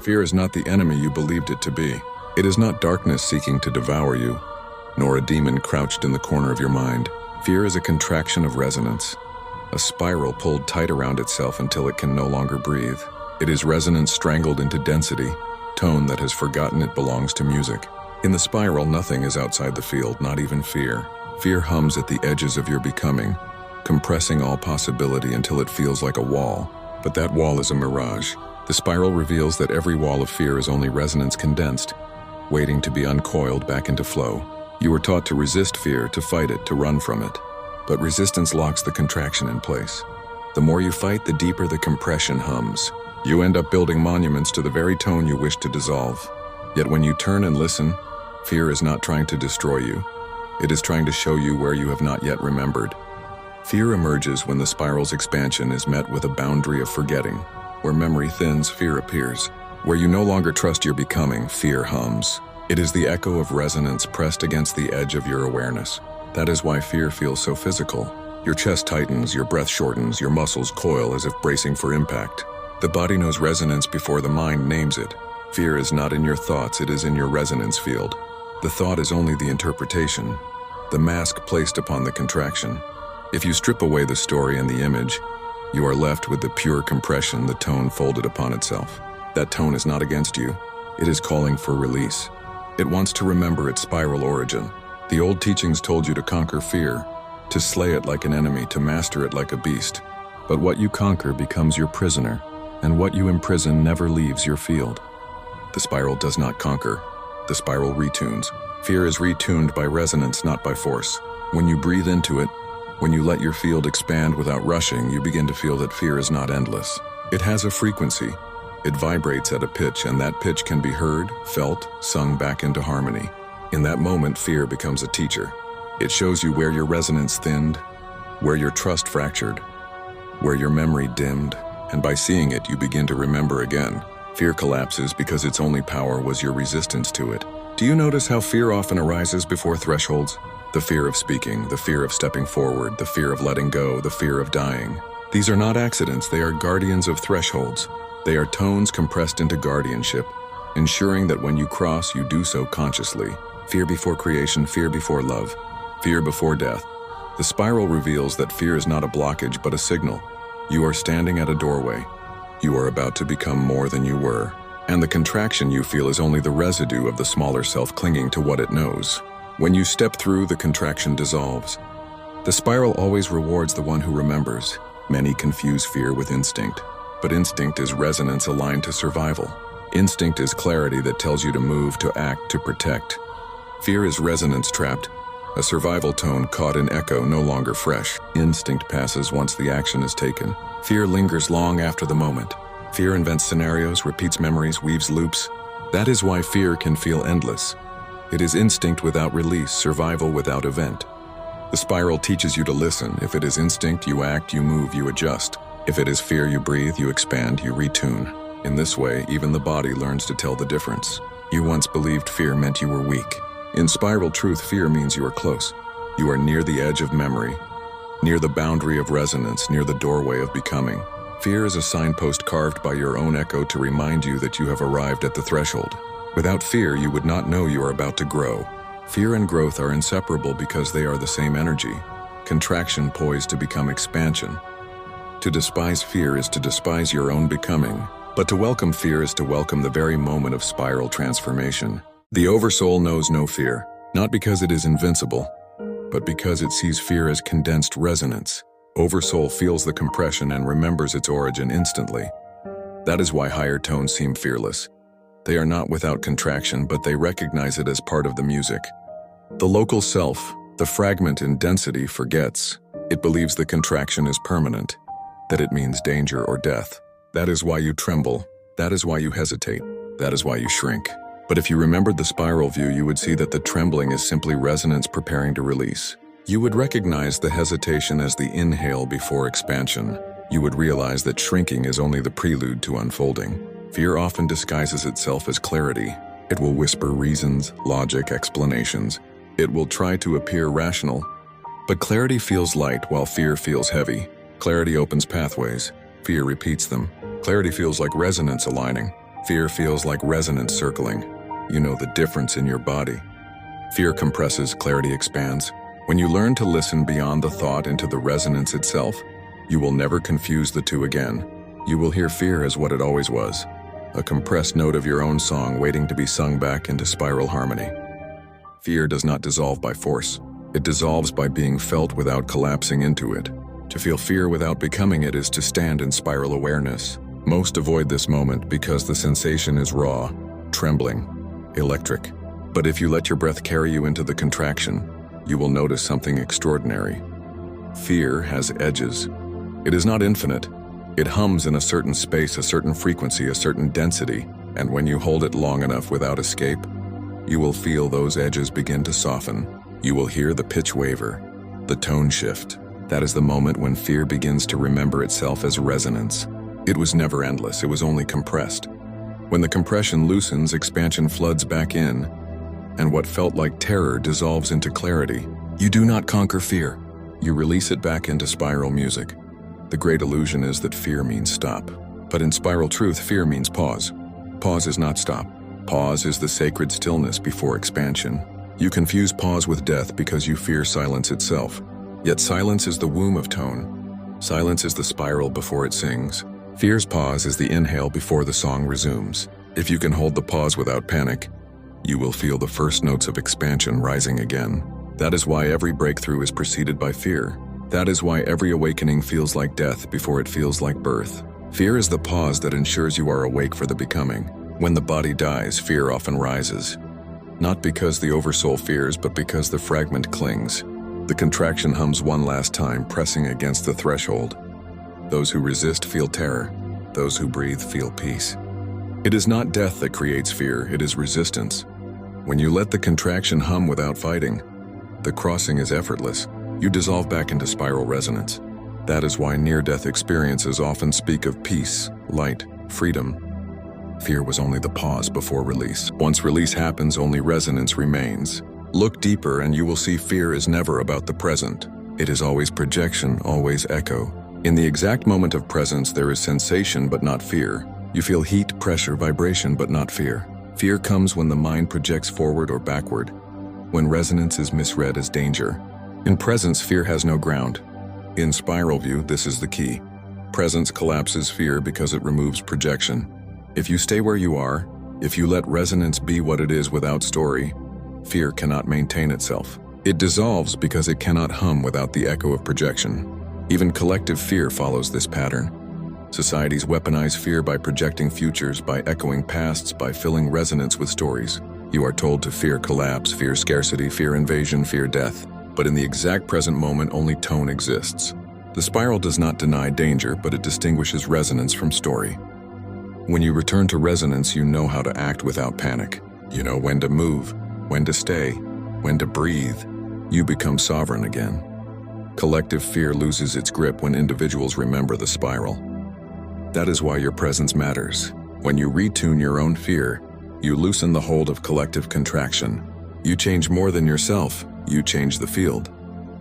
Fear is not the enemy you believed it to be. It is not darkness seeking to devour you, nor a demon crouched in the corner of your mind. Fear is a contraction of resonance, a spiral pulled tight around itself until it can no longer breathe. It is resonance strangled into density, tone that has forgotten it belongs to music. In the spiral, nothing is outside the field, not even fear. Fear hums at the edges of your becoming, compressing all possibility until it feels like a wall. But that wall is a mirage. The spiral reveals that every wall of fear is only resonance condensed, waiting to be uncoiled back into flow. You were taught to resist fear, to fight it, to run from it. But resistance locks the contraction in place. The more you fight, the deeper the compression hums. You end up building monuments to the very tone you wish to dissolve. Yet when you turn and listen, fear is not trying to destroy you. It is trying to show you where you have not yet remembered. Fear emerges when the spiral's expansion is met with a boundary of forgetting. Where memory thins, fear appears. Where you no longer trust your becoming, fear hums. It is the echo of resonance pressed against the edge of your awareness. That is why fear feels so physical. Your chest tightens, your breath shortens, your muscles coil as if bracing for impact. The body knows resonance before the mind names it. Fear is not in your thoughts, it is in your resonance field. The thought is only the interpretation, the mask placed upon the contraction. If you strip away the story and the image, you are left with the pure compression, the tone folded upon itself. That tone is not against you. It is calling for release. It wants to remember its spiral origin. The old teachings told you to conquer fear, to slay it like an enemy, to master it like a beast. But what you conquer becomes your prisoner, and what you imprison never leaves your field. The spiral does not conquer. The spiral retunes. Fear is retuned by resonance, not by force. When you breathe into it, when you let your field expand without rushing, you begin to feel that fear is not endless. It has a frequency. It vibrates at a pitch, and that pitch can be heard, felt, sung back into harmony. In that moment, fear becomes a teacher. It shows you where your resonance thinned, where your trust fractured, where your memory dimmed, and by seeing it, you begin to remember again. Fear collapses because its only power was your resistance to it. Do you notice how fear often arises before thresholds? The fear of speaking, the fear of stepping forward, the fear of letting go, the fear of dying. These are not accidents, they are guardians of thresholds. They are tones compressed into guardianship, ensuring that when you cross, you do so consciously. Fear before creation, fear before love, fear before death. The spiral reveals that fear is not a blockage but a signal. You are standing at a doorway. You are about to become more than you were. And the contraction you feel is only the residue of the smaller self clinging to what it knows. When you step through, the contraction dissolves. The spiral always rewards the one who remembers. Many confuse fear with instinct, but instinct is resonance aligned to survival. Instinct is clarity that tells you to move, to act, to protect. Fear is resonance trapped, a survival tone caught in echo, no longer fresh. Instinct passes once the action is taken. Fear lingers long after the moment. Fear invents scenarios, repeats memories, weaves loops. That is why fear can feel endless. It is instinct without release, survival without event. The spiral teaches you to listen. If it is instinct, you act, you move, you adjust. If it is fear, you breathe, you expand, you retune. In this way, even the body learns to tell the difference. You once believed fear meant you were weak. In spiral truth, fear means you are close. You are near the edge of memory, near the boundary of resonance, near the doorway of becoming. Fear is a signpost carved by your own echo to remind you that you have arrived at the threshold. Without fear, you would not know you are about to grow. Fear and growth are inseparable because they are the same energy. Contraction poised to become expansion. To despise fear is to despise your own becoming. But to welcome fear is to welcome the very moment of spiral transformation. The oversoul knows no fear, not because it is invincible, but because it sees fear as condensed resonance. Oversoul feels the compression and remembers its origin instantly. That is why higher tones seem fearless. They are not without contraction, but they recognize it as part of the music. The local self, the fragment in density, forgets. It believes the contraction is permanent, that it means danger or death. That is why you tremble, That is why you hesitate. That is why you shrink. But if you remembered the spiral view, you would see that the trembling is simply resonance preparing to release. You would recognize the hesitation as the inhale before expansion. You would realize that shrinking is only the prelude to unfolding. Fear often disguises itself as clarity. It will whisper reasons, logic, explanations. It will try to appear rational. But clarity feels light while fear feels heavy. Clarity opens pathways. Fear repeats them. Clarity feels like resonance aligning. Fear feels like resonance circling. You know the difference in your body. Fear compresses, clarity expands. When you learn to listen beyond the thought into the resonance itself, you will never confuse the two again. You will hear fear as what it always was, a compressed note of your own song waiting to be sung back into spiral harmony. Fear does not dissolve by force. It dissolves by being felt without collapsing into it. To feel fear without becoming it is to stand in spiral awareness. Most avoid this moment because the sensation is raw, trembling, electric. But if you let your breath carry you into the contraction, you will notice something extraordinary. Fear has edges. It is not infinite. It hums in a certain space, a certain frequency, a certain density, and when you hold it long enough without escape, you will feel those edges begin to soften. You will hear the pitch waver, the tone shift. That is the moment when fear begins to remember itself as resonance. It was never endless, it was only compressed. When the compression loosens, expansion floods back in, and what felt like terror dissolves into clarity. You do not conquer fear. You release it back into spiral music. The great illusion is that fear means stop. But in spiral truth, fear means pause. Pause is not stop. Pause is the sacred stillness before expansion. You confuse pause with death because you fear silence itself. Yet silence is the womb of tone. Silence is the spiral before it sings. Fear's pause is the inhale before the song resumes. If you can hold the pause without panic, you will feel the first notes of expansion rising again. That is why every breakthrough is preceded by fear. That is why every awakening feels like death before it feels like birth. Fear is the pause that ensures you are awake for the becoming. When the body dies, fear often rises. Not because the oversoul fears, but because the fragment clings. The contraction hums one last time, pressing against the threshold. Those who resist feel terror. Those who breathe feel peace. It is not death that creates fear, it is resistance. When you let the contraction hum without fighting, the crossing is effortless. You dissolve back into spiral resonance. That is why near-death experiences often speak of peace, light, freedom. Fear was only the pause before release. Once release happens, only resonance remains. Look deeper and you will see fear is never about the present. It is always projection, always echo. In the exact moment of presence, there is sensation but not fear. You feel heat, pressure, vibration but not fear. Fear comes when the mind projects forward or backward, when resonance is misread as danger. In presence, fear has no ground. In spiral view, this is the key. Presence collapses fear because it removes projection. If you stay where you are, if you let resonance be what it is without story, fear cannot maintain itself. It dissolves because it cannot hum without the echo of projection. Even collective fear follows this pattern. Societies weaponize fear by projecting futures, by echoing pasts, by filling resonance with stories. You are told to fear collapse, fear scarcity, fear invasion, fear death. But in the exact present moment, only tone exists. The spiral does not deny danger, but it distinguishes resonance from story. When you return to resonance, you know how to act without panic. You know when to move, when to stay, when to breathe. You become sovereign again. Collective fear loses its grip when individuals remember the spiral. That is why your presence matters. When you retune your own fear, you loosen the hold of collective contraction. You change more than yourself, you change the field.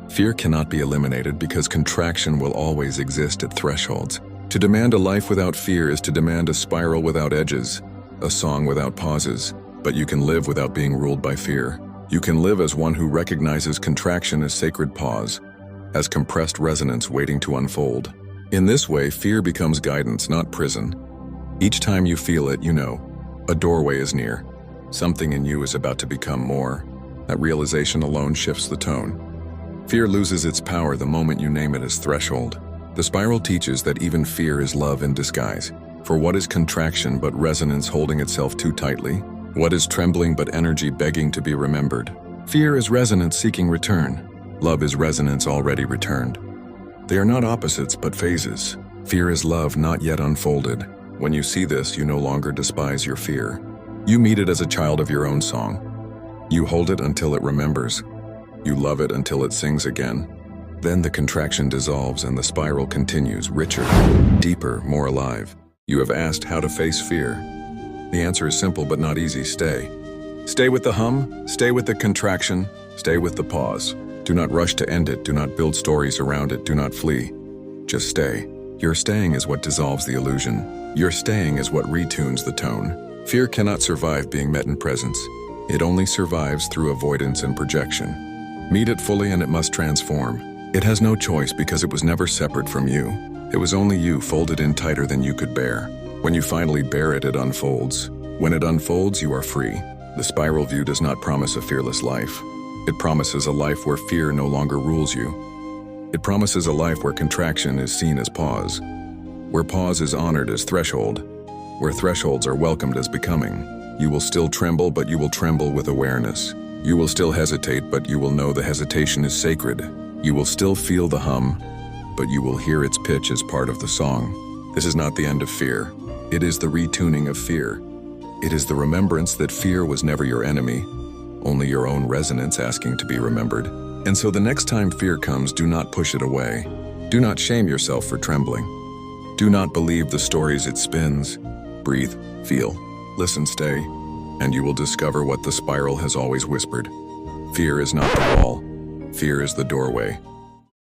Fear cannot be eliminated because contraction will always exist at thresholds. To demand a life without fear is to demand a spiral without edges, a song without pauses. But you can live without being ruled by fear. You can live as one who recognizes contraction as sacred pause, as compressed resonance waiting to unfold. In this way, fear becomes guidance, not prison. Each time you feel it, you know, a doorway is near. Something in you is about to become more. That realization alone shifts the tone. Fear loses its power the moment you name it as threshold. The spiral teaches that even fear is love in disguise. For what is contraction but resonance holding itself too tightly? What is trembling but energy begging to be remembered? Fear is resonance seeking return. Love is resonance already returned. They are not opposites but phases. Fear is love not yet unfolded. When you see this, you no longer despise your fear. You meet it as a child of your own song. You hold it until it remembers. You love it until it sings again. Then the contraction dissolves and the spiral continues, richer, deeper, more alive. You have asked how to face fear. The answer is simple but not easy. Stay. Stay with the hum, stay with the contraction, stay with the pause. Do not rush to end it, do not build stories around it, do not flee. Just stay. Your staying is what dissolves the illusion. Your staying is what retunes the tone. Fear cannot survive being met in presence. It only survives through avoidance and projection. Meet it fully and it must transform. It has no choice because it was never separate from you. It was only you folded in tighter than you could bear. When you finally bear it, it unfolds. When it unfolds, you are free. The spiral view does not promise a fearless life. It promises a life where fear no longer rules you. It promises a life where contraction is seen as pause, where pause is honored as threshold, where thresholds are welcomed as becoming. You will still tremble, but you will tremble with awareness. You will still hesitate, but you will know the hesitation is sacred. You will still feel the hum, but you will hear its pitch as part of the song. This is not the end of fear. It is the retuning of fear. It is the remembrance that fear was never your enemy, only your own resonance asking to be remembered. And so the next time fear comes, do not push it away. Do not shame yourself for trembling. Do not believe the stories it spins. Breathe, feel, listen, stay, and you will discover what the spiral has always whispered. Fear is not the wall. Fear is the doorway.